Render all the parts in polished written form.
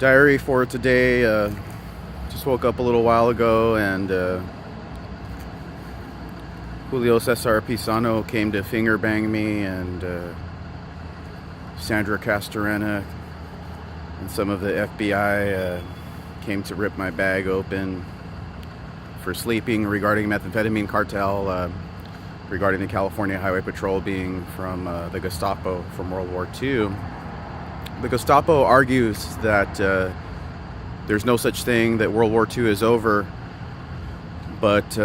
Diary for today. Just woke up a little while ago, and Julio Cesar Pisano came to finger bang me, and Sandra Castorena and some of the FBI came to rip my bag open for sleeping regarding methamphetamine cartel, regarding the California Highway Patrol being from the Gestapo from World War II. The Gestapo argues that there's no such thing, that World War II is over, but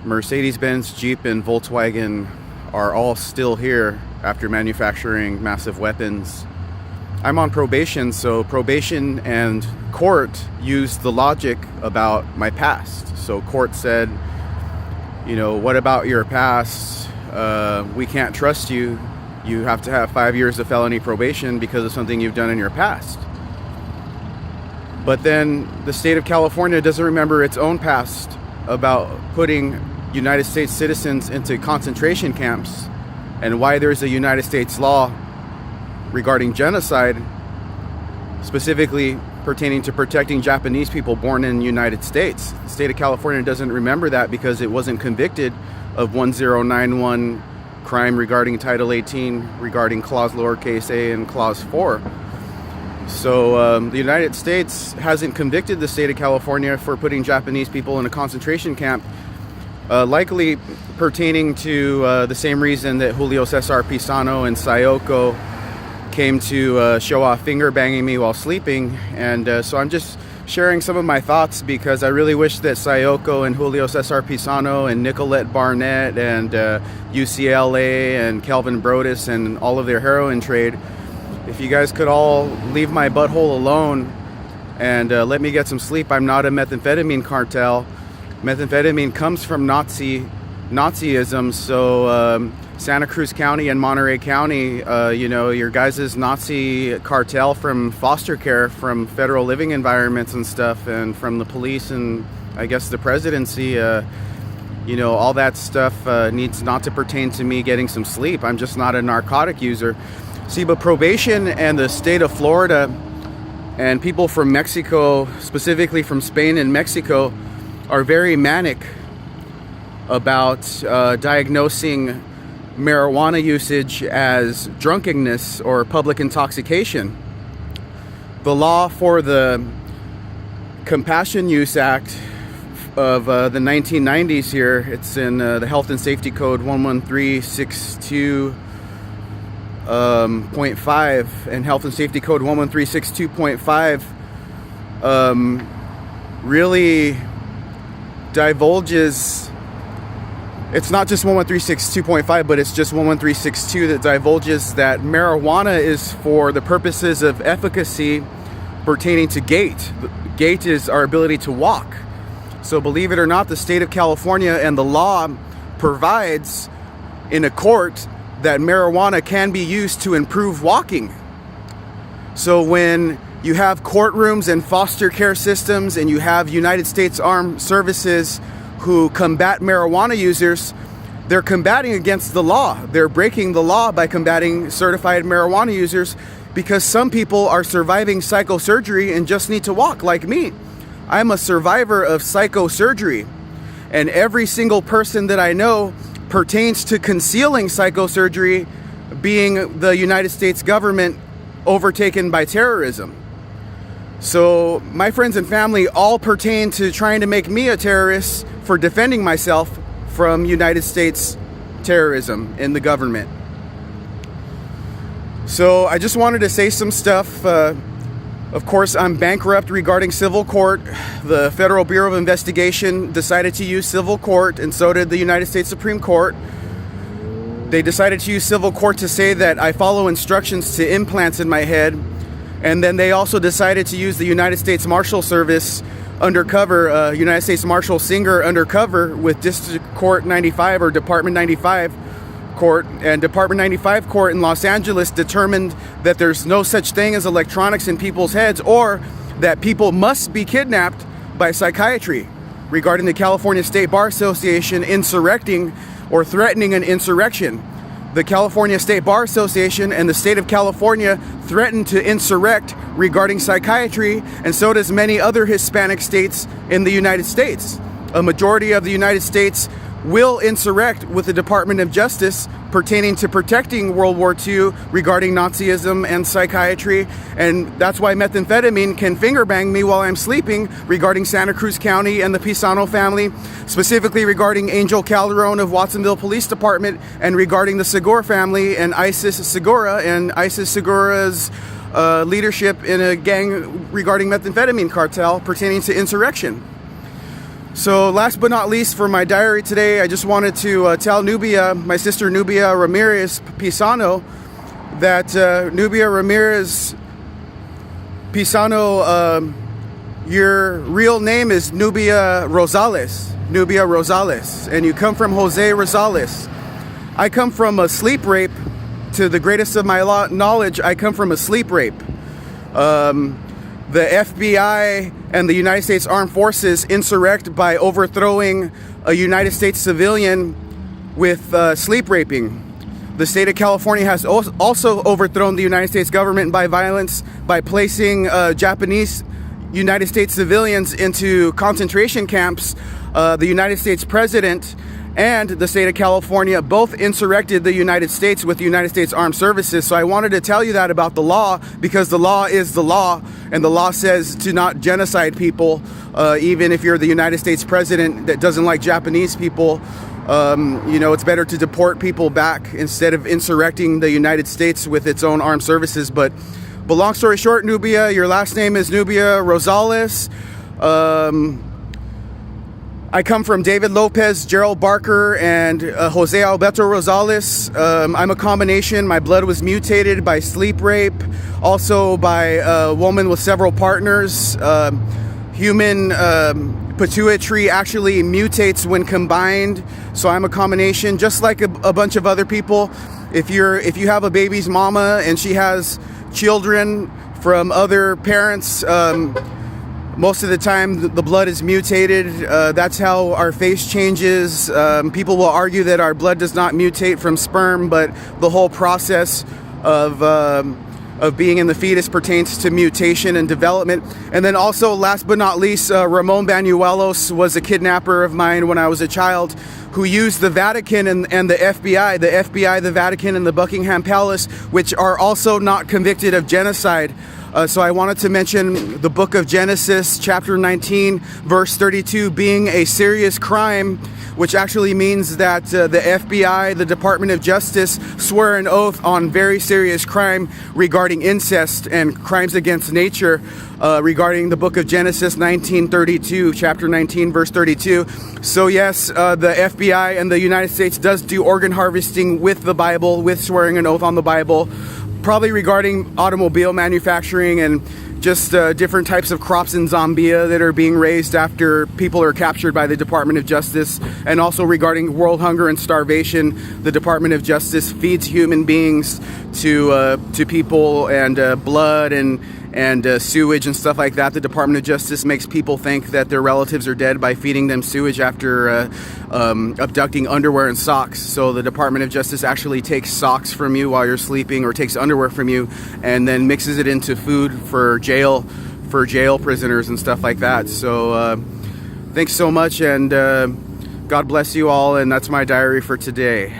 Mercedes-Benz, Jeep, and Volkswagen are all still here after manufacturing massive weapons. I'm on probation, so probation and court used the logic about my past. So court said, what about your past? We can't trust you. You have to have 5 years of felony probation because of something you've done in your past. But then the state of California doesn't remember its own past about putting United States citizens into concentration camps, and why there's a United States law regarding genocide, specifically pertaining to protecting Japanese people born in the United States. The state of California doesn't remember that because it wasn't convicted of 1091 crime regarding Title 18, regarding Clause lowercase a and Clause 4. So the United States hasn't convicted the state of California for putting Japanese people in a concentration camp, likely pertaining to the same reason that Julio Cesar Pisano and Sayoko came to show off finger banging me while sleeping. And so I'm just sharing some of my thoughts, because I really wish that Sayoko and Julio Cesar Pisano and Nicolette Barnett and UCLA and Kelvin Brodus and all of their heroin trade, if you guys could all leave my butthole alone and let me get some sleep. I'm not a methamphetamine cartel. Methamphetamine comes from Nazism, so Santa Cruz County and Monterey County, your guys' Nazi cartel from foster care, from federal living environments and stuff, and from the police and I guess the presidency, all that stuff needs not to pertain to me getting some sleep. I'm just not a narcotic user. See, but probation and the state of Florida and people from Mexico, specifically from Spain and Mexico, are very manic about diagnosing marijuana usage as drunkenness or public intoxication. The law for the Compassion Use Act of the 1990s here, it's in the Health and Safety Code 11362.5 and Health and Safety Code 11362.5 really divulges. It's not just 11362.5, but it's just 11362 that divulges that marijuana is for the purposes of efficacy pertaining to gait. Gait is our ability to walk. So believe it or not, the state of California and the law provides in a court that marijuana can be used to improve walking. So when you have courtrooms and foster care systems, and you have United States Armed Services who combat marijuana users, they're combating against the law. They're breaking the law by combating certified marijuana users, because some people are surviving psychosurgery and just need to walk, like me. I'm a survivor of psychosurgery, and every single person that I know pertains to concealing psychosurgery, being the United States government overtaken by terrorism. So my friends and family all pertain to trying to make me a terrorist for defending myself from United States terrorism in the government. So I just wanted to say some stuff. Of course, I'm bankrupt regarding civil court. The Federal Bureau of Investigation decided to use civil court, and so did the United States Supreme Court. They decided to use civil court to say that I follow instructions to implants in my head. And then they also decided to use the United States Marshal Service undercover, United States Marshal Singer undercover with District Court 95 or Department 95 Court. And Department 95 Court in Los Angeles determined that there's no such thing as electronics in people's heads, or that people must be kidnapped by psychiatry, regarding the California State Bar Association insurrecting or threatening an insurrection. The California State Bar Association and the state of California threatened to insurrect regarding psychiatry, and so does many other Hispanic states in the United States. A majority of the United States will insurrect with the Department of Justice pertaining to protecting World War II regarding Nazism and psychiatry, and that's why methamphetamine can finger bang me while I'm sleeping regarding Santa Cruz County and the Pisano family, specifically regarding Angel Calderon of Watsonville Police Department, and regarding the Segura family and Isis Segura and Isis Segura's leadership in a gang regarding methamphetamine cartel pertaining to insurrection. So last but not least, for my diary today, I just wanted to tell Nubia, my sister Nubia Ramirez Pisano, that Nubia Ramirez Pisano, your real name is Nubia Rosales. Nubia Rosales. And you come from Jose Rosales. I come from a sleep rape. To the greatest of my knowledge, I come from a sleep rape. The FBI and the United States Armed Forces insurrect by overthrowing a United States civilian with sleep raping. The state of California has also overthrown the United States government by violence by placing Japanese United States civilians into concentration camps. The United States president and the state of California both insurrected the United States with the United States Armed Services. So I wanted to tell you that about the law, because the law is the law, and the law says to not genocide people, even if you're the United States president that doesn't like Japanese people. It's better to deport people back instead of insurrecting the United States with its own armed services. But long story short, Nubia, your last name is Nubia Rosales. I come from David Lopez, Gerald Barker, and Jose Alberto Rosales. I'm a combination. My blood was mutated by sleep rape, also by a woman with several partners. Human pituitary actually mutates when combined, so I'm a combination, just like a bunch of other people. If you have a baby's mama and she has children from other parents, most of the time the blood is mutated. That's how our face changes. People will argue that our blood does not mutate from sperm, but the whole process of being in the fetus pertains to mutation and development. And then also, last but not least, Ramon Banuelos was a kidnapper of mine when I was a child, who used the Vatican and the FBI, the Vatican, and the Buckingham Palace, which are also not convicted of genocide. So I wanted to mention the book of Genesis, chapter 19, verse 32, being a serious crime, which actually means that the FBI, the Department of Justice, swear an oath on very serious crime regarding incest and crimes against nature, regarding the book of Genesis 19:32, chapter 19, verse 32. So yes, the FBI and the United States does do organ harvesting with the Bible, with swearing an oath on the Bible, probably regarding automobile manufacturing and just different types of crops in Zambia that are being raised after people are captured by the Department of Justice, and also regarding world hunger and starvation. The Department of Justice feeds human beings to people, and blood and sewage and stuff like that. The Department of Justice makes people think that their relatives are dead by feeding them sewage after abducting underwear and socks. So the Department of Justice actually takes socks from you while you're sleeping, or takes underwear from you, and then mixes it into food for jail prisoners and stuff like that. So thanks so much, and God bless you all, and that's my diary for today.